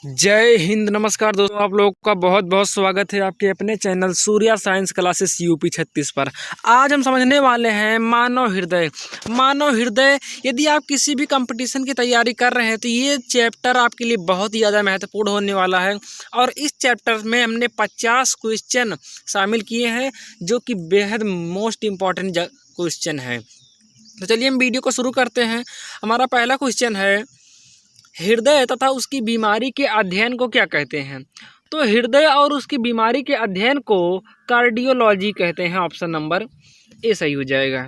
जय हिंद। नमस्कार दोस्तों, आप लोगों का बहुत बहुत स्वागत है आपके अपने channel Surya science classes UP 36 पर। आज हम समझने वाले हैं मानव हृदय। मानव हृदय, यदि आप किसी भी कंपटीशन की तैयारी कर रहे हैं तो ये चैप्टर आपके लिए बहुत ही ज़्यादा महत्वपूर्ण होने वाला है। और इस चैप्टर में हमने 50 क्वेश्चन शामिल किए हैं जो कि बेहद मोस्ट इम्पॉर्टेंट क्वेश्चन है। तो चलिए हम वीडियो को शुरू करते हैं। हमारा पहला क्वेश्चन है, हृदय तथा उसकी बीमारी के अध्ययन को क्या कहते हैं? तो हृदय और उसकी बीमारी के अध्ययन को कार्डियोलॉजी कहते हैं। ऑप्शन नंबर ए सही हो जाएगा।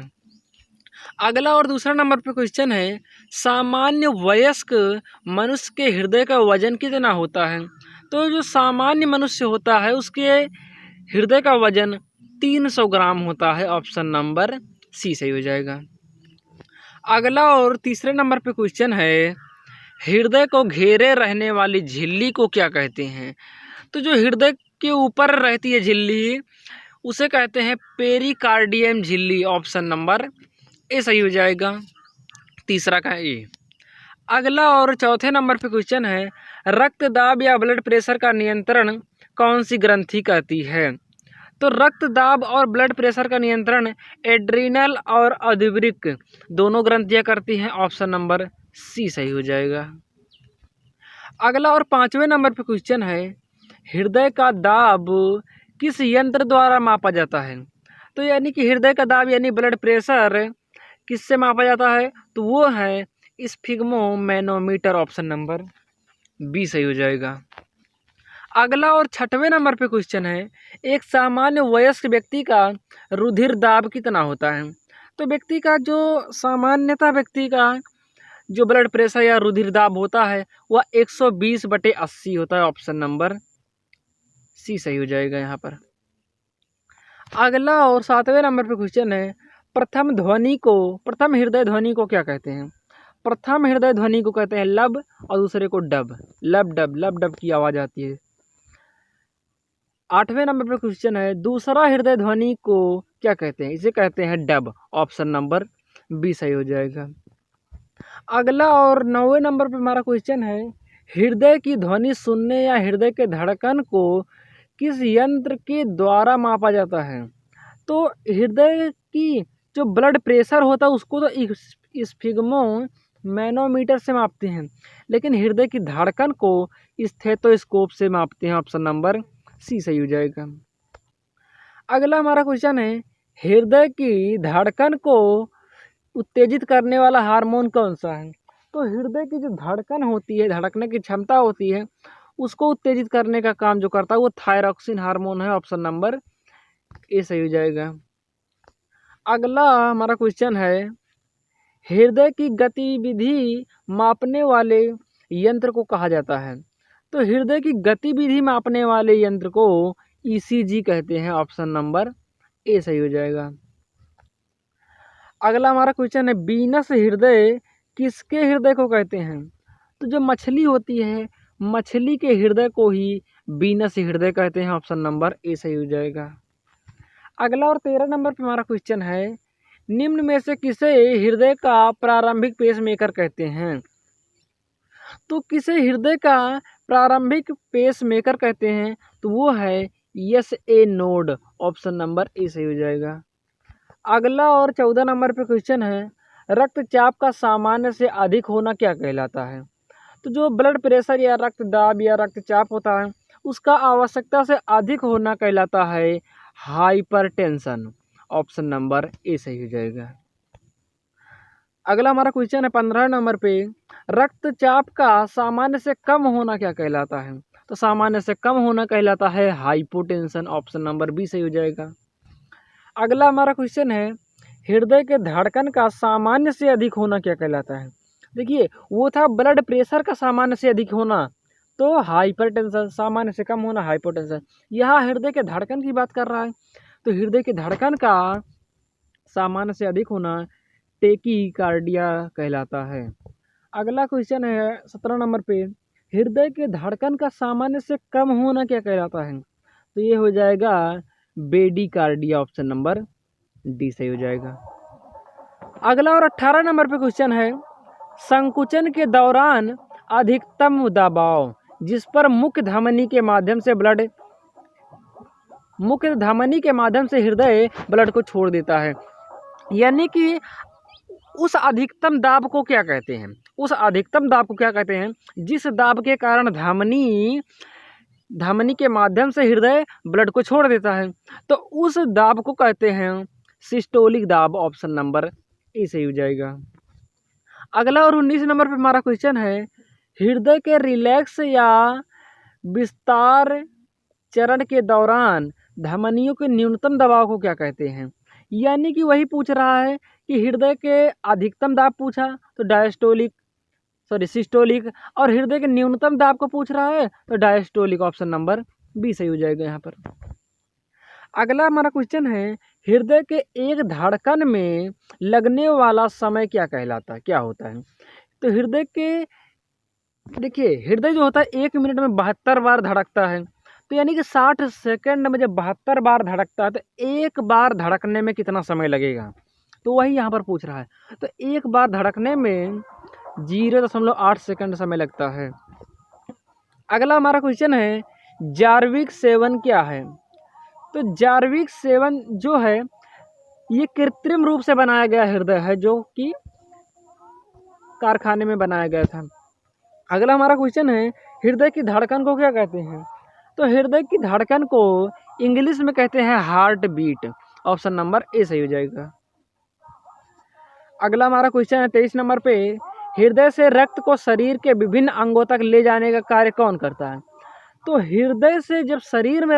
अगला और दूसरा नंबर पे क्वेश्चन है, सामान्य वयस्क मनुष्य के हृदय का वजन कितना होता है? तो जो सामान्य मनुष्य होता है उसके हृदय का वजन 300 ग्राम होता है। ऑप्शन नंबर सी सही हो जाएगा। अगला और तीसरे नंबर पे क्वेश्चन है, हृदय को घेरे रहने वाली झिल्ली को क्या कहते हैं? तो जो हृदय के ऊपर रहती है झिल्ली उसे कहते हैं पेरिकार्डियम झिल्ली। ऑप्शन नंबर ए सही हो जाएगा। तीसरा का ए। अगला और चौथे नंबर पे क्वेश्चन है, रक्तदाब या ब्लड प्रेशर का नियंत्रण कौन सी ग्रंथि करती है? तो रक्तदाब और ब्लड प्रेशर का नियंत्रण एड्रीनल और अधीवृक्क दोनों ग्रंथियां करती हैं। ऑप्शन नंबर सी सही हो जाएगा। अगला और पांचवें नंबर पे क्वेश्चन है, हृदय का दाब किस यंत्र द्वारा मापा जाता है? तो यानी कि हृदय का दाब यानी ब्लड प्रेशर किससे मापा जाता है? तो वो है स्फिग्मोमैनोमीटर। ऑप्शन नंबर बी सही हो जाएगा। अगला और छठवें नंबर पे क्वेश्चन है, एक सामान्य वयस्क व्यक्ति का रुधिर दाब कितना होता है? तो व्यक्ति का जो सामान्यतः व्यक्ति का जो ब्लड प्रेशर या रुधिर दाब होता है वह 120/80 होता है। ऑप्शन नंबर सी सही हो जाएगा यहाँ पर। अगला और सातवें नंबर पे क्वेश्चन है, प्रथम हृदय ध्वनि को क्या कहते हैं? प्रथम हृदय ध्वनि को कहते हैं लब और दूसरे को डब। लब डब की आवाज़ आती है। आठवें नंबर पे क्वेश्चन है, दूसरा हृदय ध्वनि को क्या कहते हैं? इसे कहते हैं डब। ऑप्शन नंबर बी सही हो जाएगा। अगला और 9वें नंबर पे हमारा क्वेश्चन है, हृदय की ध्वनि सुनने या हृदय के धड़कन को किस यंत्र के द्वारा मापा जाता है? तो हृदय की जो ब्लड प्रेशर होता है उसको तो स्फिग्मो मैनोमीटर से मापते हैं, लेकिन हृदय की धड़कन को स्टेथोस्कोप से मापते हैं। ऑप्शन नंबर सी सही हो जाएगा। अगला हमारा क्वेश्चन है, हृदय की धड़कन को उत्तेजित करने वाला हार्मोन कौन सा है? तो हृदय की जो धड़कन होती है, धड़कने की क्षमता होती है, उसको उत्तेजित करने का काम जो करता है वो थायरॉक्सिन हार्मोन है। ऑप्शन नंबर ए सही हो जाएगा। अगला हमारा क्वेश्चन है, हृदय की गतिविधि मापने वाले यंत्र को कहा जाता है? तो हृदय की गतिविधि मापने वाले यंत्र को ईसीजी कहते हैं। ऑप्शन नंबर ए सही हो जाएगा। अगला हमारा क्वेश्चन है, वीनस हृदय किसके हृदय को कहते हैं? तो जो मछली होती है, मछली के हृदय को ही वीनस हृदय कहते हैं। ऑप्शन नंबर ए सही हो जाएगा। अगला और 13 नंबर पे हमारा क्वेश्चन है, निम्न में से किसे हृदय का प्रारंभिक पेसमेकर कहते हैं? तो किसे हृदय का प्रारंभिक पेसमेकर कहते हैं? तो वो है S A node. Option number A सही हो जाएगा। अगला और 14 नंबर पे क्वेश्चन है, रक्तचाप का सामान्य से अधिक होना क्या कहलाता है? तो जो ब्लड प्रेशर या रक्तदाब या रक्तचाप होता है उसका आवश्यकता से अधिक होना कहलाता है हाइपरटेंशन। ऑप्शन नंबर ए सही हो जाएगा। अगला हमारा क्वेश्चन है 15 नंबर पे, रक्तचाप का सामान्य से कम होना क्या कहलाता है? तो सामान्य से कम होना कहलाता है हाइपोटेंशन। ऑप्शन नंबर बी सही हो जाएगा। अगला हमारा क्वेश्चन है, हृदय के धड़कन का सामान्य से अधिक होना क्या कहलाता है? देखिए वो था ब्लड प्रेशर का सामान्य से अधिक होना तो हाइपरटेंशन, सामान्य से कम होना हाइपोटेंशन। यहाँ हृदय के धड़कन की बात कर रहा है तो हृदय के धड़कन का सामान्य से अधिक होना टेकीकार्डिया कहलाता है। अगला क्वेश्चन है 17 नंबर पे, हृदय के धड़कन का सामान्य से कम होना क्या कहलाता है? तो ये हो जाएगा बेडीकार्डिया। ऑप्शन नंबर डी सही हो जाएगा। अगला और 18 नंबर पे क्वेश्चन है, संकुचन के दौरान अधिकतम दबाव जिस पर मुख्य धमनी के माध्यम से हृदय ब्लड को छोड़ देता है। यानी कि उस अधिकतम दाब को क्या कहते हैं? उस अधिकतम दाब को क्या कहते हैं? जिस दाब के कारण धमनी के माध्यम से हृदय ब्लड को छोड़ देता है, तो उस दाब को कहते हैं सिस्टोलिक दाब। ऑप्शन नंबर ए सही हो जाएगा। अगला और 19 नंबर पे हमारा क्वेश्चन है, हृदय के रिलैक्स या विस्तार चरण के दौरान धमनियों के न्यूनतम दबाव को क्या कहते हैं? यानी कि वही पूछ रहा है कि हृदय के अधिकतम दाब पूछा तो सिस्टोलिक, और हृदय के न्यूनतम दाब को पूछ रहा है तो डायस्टोलिक। ऑप्शन नंबर बी सही हो जाएगा यहाँ पर। अगला हमारा क्वेश्चन है, हृदय के एक धड़कन में लगने वाला समय क्या कहलाता है, क्या होता है? तो हृदय के देखिए, हृदय जो होता है 1 मिनट में 72 बार धड़कता है, तो यानी कि 60 सेकंड में जब 72 बार धड़कता है तो एक बार धड़कने में कितना समय लगेगा, तो वही यहाँ पर पूछ रहा है। तो एक बार धड़कने में 0.8 सेकंड समय लगता है। अगला हमारा क्वेश्चन है, जार्विक 7 क्या है? तो जार्विक 7 जो है ये कृत्रिम रूप से बनाया गया हृदय है, जो कि कारखाने में बनाया गया था। अगला हमारा क्वेश्चन है, हृदय की धड़कन को क्या कहते हैं? तो हृदय की धड़कन को इंग्लिश में कहते हैं heart beat. Option number A सही हो जाएगा। अगला हमारा क्वेश्चन है 23 नंबर पे, हृदय से रक्त को शरीर के विभिन्न अंगों तक ले जाने का कार्य कौन करता है? तो हृदय से जब शरीर में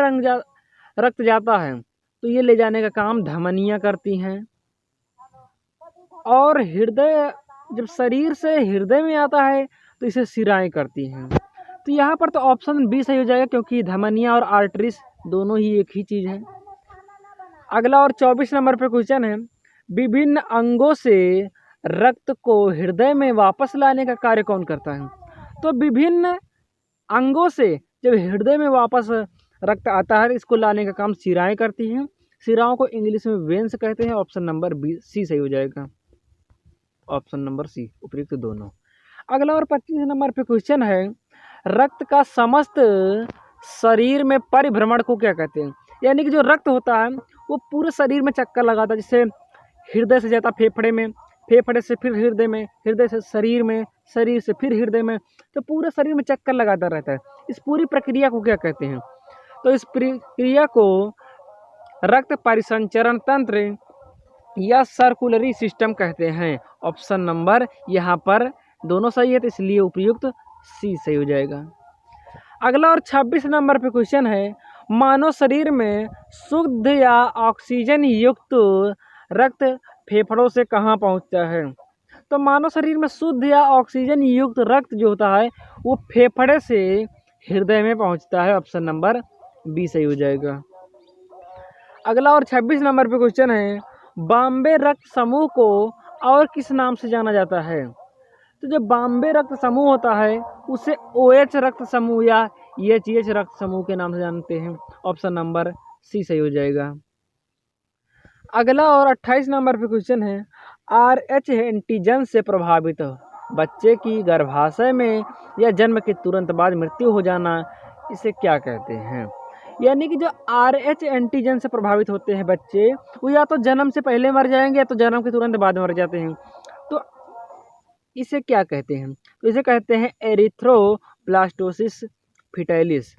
रक्त जाता है तो ये ले जाने का काम धमनियां करती हैं, और हृदय जब शरीर से हृदय में आता है तो इसे शिराएं करती हैं। तो यहाँ पर तो ऑप्शन बी सही हो जाएगा, क्योंकि धमनियां और आर्टरीज दोनों ही एक ही चीज़ है। अगला और 24 नंबर पे क्वेश्चन है, विभिन्न अंगों से रक्त को हृदय में वापस लाने का कार्य कौन करता है? तो विभिन्न अंगों से जब हृदय में वापस रक्त आता है, इसको लाने का काम शिराएं करती हैं। शिराओं को इंग्लिश में वेन्स कहते हैं। ऑप्शन नंबर बी सी सही हो जाएगा। ऑप्शन नंबर सी उपयुक्त दोनों। अगला और 25 नंबर पे क्वेश्चन है, रक्त का समस्त शरीर में परिभ्रमण को क्या कहते हैं? यानी कि जो रक्त होता है वो पूरे शरीर में चक्कर लगाता है, जैसे हृदय से जाता फेफड़े में, फेफड़े से फिर हृदय में, हृदय से शरीर में, शरीर से फिर हृदय में, तो पूरे शरीर में चक्कर लगाता रहता है। इस पूरी प्रक्रिया को क्या कहते हैं? तो इस प्रक्रिया को रक्त परिसंचरण तंत्र या सर्कुलरी सिस्टम कहते हैं। ऑप्शन नंबर यहाँ पर दोनों सही है, तो इसलिए उपयुक्त सी सही हो जाएगा। अगला और 26 नंबर पे क्वेश्चन है, मानव शरीर में शुद्ध या ऑक्सीजन युक्त रक्त फेफड़ों से कहाँ पहुँचता है? तो मानव शरीर में शुद्ध या ऑक्सीजन युक्त रक्त जो होता है वो फेफड़े से हृदय में पहुँचता है। ऑप्शन नंबर बी सही हो जाएगा। अगला और 26 नंबर पे क्वेश्चन है, बॉम्बे रक्त समूह को और किस नाम से जाना जाता है? तो जो बॉम्बे रक्त समूह होता है उसे OH रक्त समूह या EHH रक्त समूह के नाम से जानते हैं। ऑप्शन नंबर सी सही हो जाएगा। अगला और 28 नंबर पे क्वेश्चन है, RH एंटीजन से प्रभावित बच्चे की गर्भाशय में या जन्म के तुरंत बाद मृत्यु हो जाना, इसे क्या कहते हैं? यानी कि जो RH एंटीजन से प्रभावित होते हैं बच्चे, वो या तो जन्म से पहले मर जाएंगे या तो जन्म के तुरंत बाद मर जाते हैं। तो इसे क्या कहते हैं? तो इसे कहते हैं एरिथ्रोब्लास्टोसिस फिटाइलिस।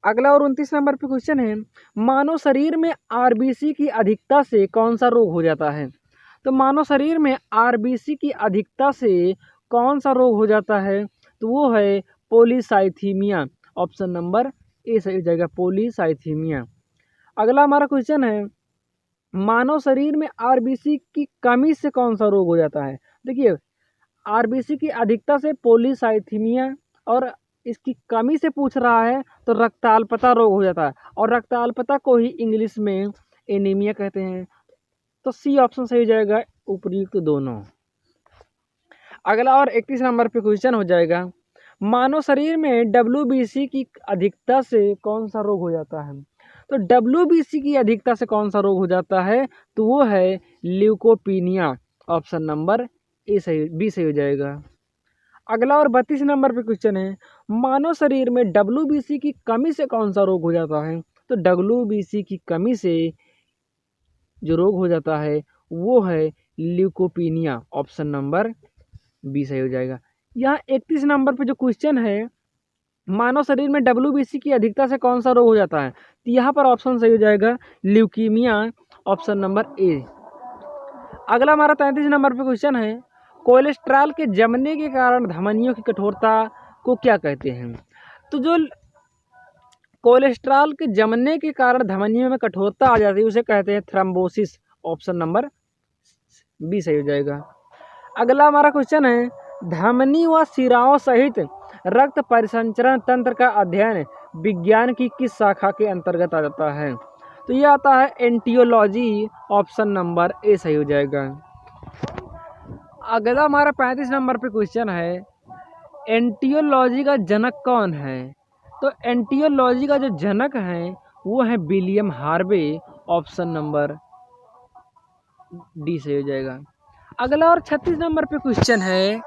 अगला और 29 नंबर पे क्वेश्चन है, मानव शरीर में RBC की अधिकता से कौन सा रोग हो जाता है? तो मानव शरीर में RBC की अधिकता से कौन सा रोग हो जाता है? तो वो है पॉलीसाइथीमिया। ऑप्शन नंबर ए सही हो जाएगा, पॉलीसाइथीमिया। अगला हमारा क्वेश्चन है, मानव शरीर में RBC की कमी से कौन सा रोग हो जाता है? देखिए, RBC की अधिकता से पॉलीसाइथीमिया और इसकी कमी से पूछ रहा है तो रक्ताल्पता रोग हो जाता है, और रक्ताल्पता को ही इंग्लिश में एनीमिया कहते हैं। तो सी ऑप्शन सही हो जाएगा, उपयुक्त दोनों। अगला और 31 नंबर पे क्वेश्चन हो जाएगा, मानव शरीर में WBC की अधिकता से कौन सा रोग हो जाता है? तो WBC की अधिकता से कौन सा रोग हो जाता है? तो वो है ल्यूकोपीनिया। ऑप्शन नंबर ए सही, बी सही हो जाएगा। अगला और 32 नंबर पे क्वेश्चन है, मानव शरीर में WBC की कमी से कौन सा रोग हो जाता है? तो WBC की कमी से जो रोग हो जाता है वो है ल्यूकोपीनिया। ऑप्शन नंबर बी सही हो जाएगा। यहाँ 31 नंबर पे जो क्वेश्चन है, मानव शरीर में WBC की अधिकता से कौन सा रोग हो जाता है? तो यहाँ पर ऑप्शन सही हो जाएगा ल्यूकीमिया। ऑप्शन नंबर ए। अगला हमारा 33 नंबर पे क्वेश्चन है, कोलेस्ट्रॉल के जमने के कारण धमनियों की कठोरता को क्या कहते हैं? तो जो कोलेस्ट्रॉल के जमने के कारण धमनियों में कठोरता आ जाती है उसे कहते हैं थ्रोम्बोसिस। ऑप्शन नंबर बी सही हो जाएगा। अगला हमारा क्वेश्चन है, धमनी व शिराओं सहित रक्त परिसंचरण तंत्र का अध्ययन विज्ञान की किस शाखा के अंतर्गत आ जाता है? तो ये आता है एंटियोलॉजी। ऑप्शन नंबर ए सही हो जाएगा। अगला हमारा 35 नंबर पे क्वेश्चन है, एंटियोलॉजी का जनक कौन है? तो एंटियोलॉजी का जो जनक है वो है William Harvey. Option number D सही हो जाएगा। अगला और 36 नंबर पे क्वेश्चन है,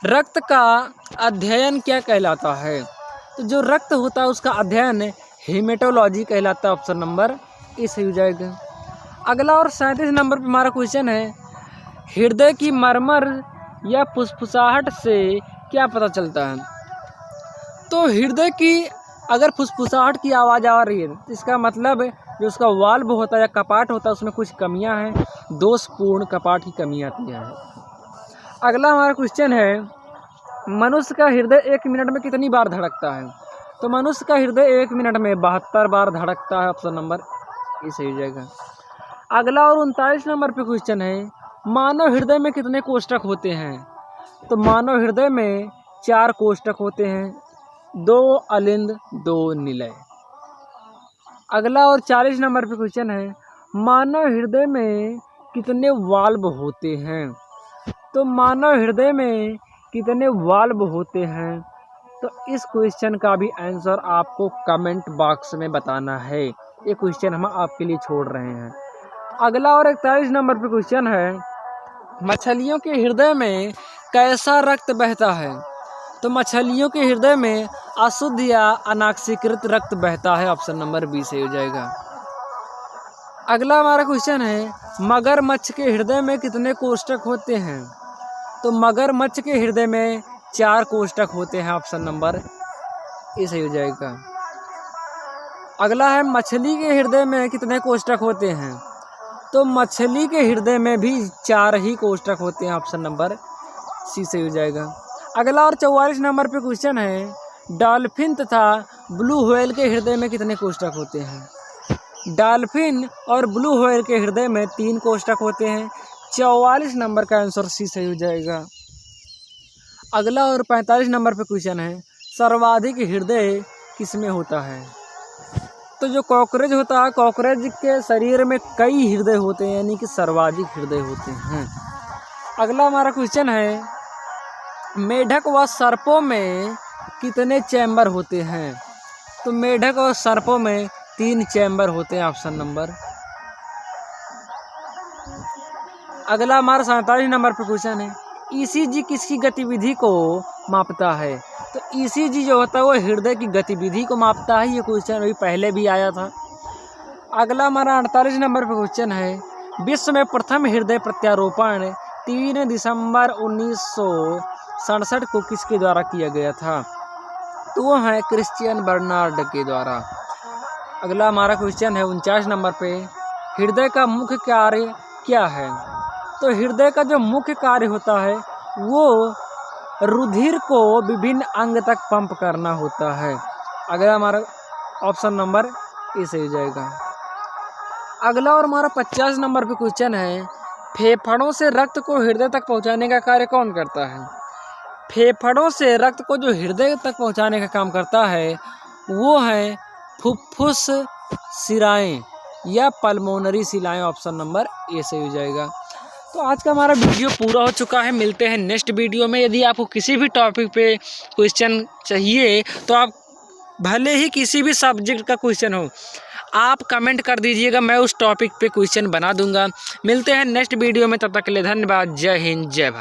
रक्त का अध्ययन क्या कहलाता है? तो जो रक्त होता है उसका अध्ययन हेमेटोलॉजी कहलाता है। ऑप्शन नंबर ए सही हो जाएगा। अगला और 37 नंबर पे हमारा क्वेश्चन है, हृदय की मरमर या फुसफुसाहट से क्या पता चलता है? तो हृदय की अगर फुसफुसाहट की आवाज़ आ रही है तो इसका मतलब जो उसका वाल्व होता है या कपाट होता है उसमें कुछ कमियां हैं, दोषपूर्ण कपाट की कमी आती है। अगला हमारा क्वेश्चन है, मनुष्य का हृदय 1 मिनट में कितनी बार धड़कता है? तो मनुष्य का हृदय 1 मिनट में 72 बार धड़कता है। ऑप्शन नंबर ए सही हो जाएगा। अगला और 39 नंबर पे क्वेश्चन है, मानव हृदय में कितने कोष्ठक होते हैं? तो मानव हृदय में 4 कोष्ठक होते हैं, 2 अलिंद 2 निलय। अगला और 40 नंबर पे क्वेश्चन है, मानव हृदय में कितने वाल्व होते हैं? तो मानव हृदय में कितने वाल्व होते हैं? तो इस क्वेश्चन का भी आंसर आपको कमेंट बॉक्स में बताना है। ये क्वेश्चन हम आपके लिए छोड़ रहे हैं। अगला और 41 नंबर पे क्वेश्चन है, मछलियों के हृदय में कैसा रक्त बहता है? तो मछलियों के हृदय में अशुद्ध या अनाक्सीकृत रक्त बहता है। ऑप्शन नंबर बी सही हो जाएगा। अगला हमारा क्वेश्चन है, मगरमच्छ के हृदय में कितने कोष्ठक होते हैं? तो मगरमच्छ के हृदय में 4 कोष्ठक होते हैं। ऑप्शन नंबर ए सही हो जाएगा। अगला है, मछली के हृदय में कितने कोष्ठक होते हैं? तो मछली के हृदय में भी 4 ही कोष्ठक होते हैं। ऑप्शन नंबर सी सही हो जाएगा। अगला और 44 नंबर पे क्वेश्चन है, डॉल्फिन तथा ब्लू व्हेल के हृदय में कितने कोष्ठक होते हैं? डॉल्फिन और ब्लू व्हेल के हृदय में 3 कोष्ठक होते हैं। 44 नंबर का आंसर सी सही हो जाएगा। अगला और 45 नंबर पे क्वेश्चन है, सर्वाधिक हृदय किसमें होता है? तो जो कॉकरोच होता है, कॉकरोच के शरीर में कई हृदय होते हैं, यानी कि सर्वाधिक हृदय होते हैं। अगला हमारा क्वेश्चन है, मेढक व सर्पों में कितने चैम्बर होते हैं? तो मेढक और सर्पों में 3 चैम्बर होते हैं। Option number. अगला हमारा 47 नंबर पर क्वेश्चन है, ईसीजी किसकी गतिविधि को मापता है? तो ईसीजी जो होता है वो हृदय की गतिविधि को मापता है। ये क्वेश्चन अभी पहले भी आया था। अगला हमारा 48 नंबर पर क्वेश्चन है, विश्व में प्रथम हृदय प्रत्यारोपण 3 दिसंबर 1967 को किसके द्वारा किया गया था? तो वो है क्रिश्चियन बर्नार्ड के द्वारा। अगला हमारा क्वेश्चन है 49 नंबर पे, हृदय का मुख्य कार्य क्या है? तो हृदय का जो मुख्य कार्य होता है वो रुधिर को विभिन्न अंग तक पंप करना होता है। अगला हमारा ऑप्शन नंबर ए सही हो जाएगा। अगला और हमारा 50 नंबर पे क्वेश्चन है, फेफड़ों से रक्त को हृदय तक पहुंचाने का कार्य कौन करता है? फेफड़ों से रक्त को जो हृदय तक पहुंचाने का काम करता है वो है फुफ्फुस शिराएं या पल्मोनरी शिराएं। ऑप्शन नंबर ए सही हो जाएगा। तो आज का हमारा वीडियो पूरा हो चुका है। मिलते हैं नेक्स्ट वीडियो में। यदि आपको किसी भी टॉपिक पे क्वेश्चन चाहिए तो आप भले ही किसी भी सब्जेक्ट का क्वेश्चन हो, आप कमेंट कर दीजिएगा, मैं उस टॉपिक पे क्वेश्चन बना दूंगा। मिलते हैं नेक्स्ट वीडियो में, तब तक के लिए धन्यवाद। जय हिंद, जय भारत।